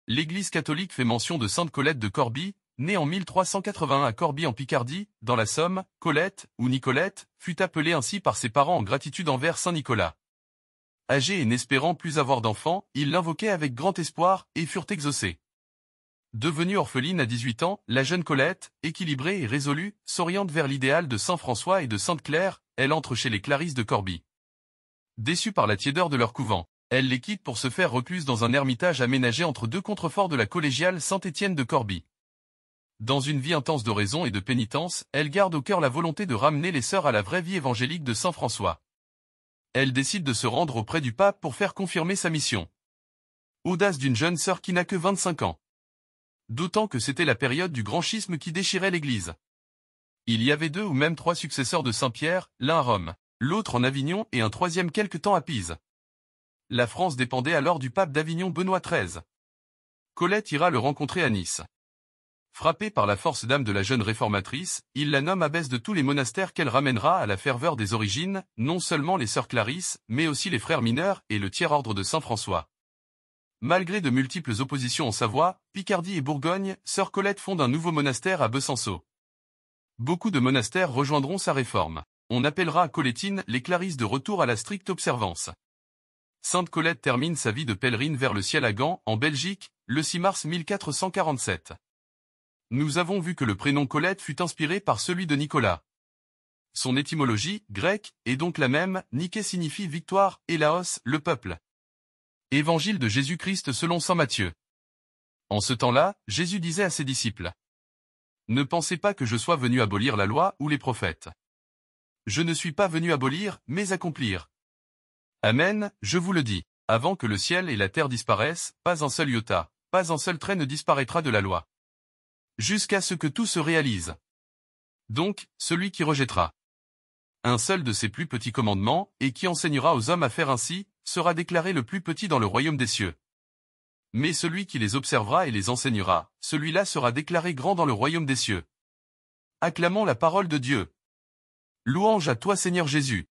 L'Église catholique fait mention de sainte Colette de Corbie, née en 1381 à Corbie en Picardie, dans la Somme. Colette, ou Nicolette, fut appelée ainsi par ses parents en gratitude envers saint Nicolas. Âgés et n'espérant plus avoir d'enfants, ils l'invoquaient avec grand espoir, et furent exaucés. Devenue orpheline à 18 ans, la jeune Colette, équilibrée et résolue, s'oriente vers l'idéal de saint François et de sainte Claire. Elle entre chez les Clarisses de Corbie. Déçue par la tiédeur de leur couvent, elle les quitte pour se faire recluse dans un ermitage aménagé entre deux contreforts de la collégiale Saint-Étienne de Corbie. Dans une vie intense d'oraison et de pénitence, elle garde au cœur la volonté de ramener les sœurs à la vraie vie évangélique de saint François. Elle décide de se rendre auprès du pape pour faire confirmer sa mission. Audace d'une jeune sœur qui n'a que 25 ans. D'autant que c'était la période du grand schisme qui déchirait l'Église. Il y avait 2 ou même 3 successeurs de Saint-Pierre, l'un à Rome, l'autre en Avignon et un troisième quelque temps à Pise. La France dépendait alors du pape d'Avignon Benoît XIII. Colette ira le rencontrer à Nice. Frappé par la force d'âme de la jeune réformatrice, il la nomme abbesse de tous les monastères qu'elle ramènera à la ferveur des origines, non seulement les sœurs Clarisses, mais aussi les frères mineurs et le tiers-ordre de Saint-François. Malgré de multiples oppositions en Savoie, Picardie et Bourgogne, sœur Colette fonde un nouveau monastère à Besançon. Beaucoup de monastères rejoindront sa réforme. On appellera Colettine les Clarisses de retour à la stricte observance. Sainte Colette termine sa vie de pèlerine vers le ciel à Gand, en Belgique, le 6 mars 1447. Nous avons vu que le prénom Colette fut inspiré par celui de Nicolas. Son étymologie, grecque, est donc la même. Niké signifie victoire, et Laos, le peuple. Évangile de Jésus-Christ selon saint Matthieu. En ce temps-là, Jésus disait à ses disciples: Ne pensez pas que je sois venu abolir la loi ou les prophètes. Je ne suis pas venu abolir, mais accomplir. Amen, je vous le dis, avant que le ciel et la terre disparaissent, pas un seul iota, pas un seul trait ne disparaîtra de la loi. Jusqu'à ce que tout se réalise. Donc, celui qui rejettera un seul de ces plus petits commandements, et qui enseignera aux hommes à faire ainsi, sera déclaré le plus petit dans le royaume des cieux. Mais celui qui les observera et les enseignera, celui-là sera déclaré grand dans le royaume des cieux. Acclamons la parole de Dieu. Louange à toi Seigneur Jésus.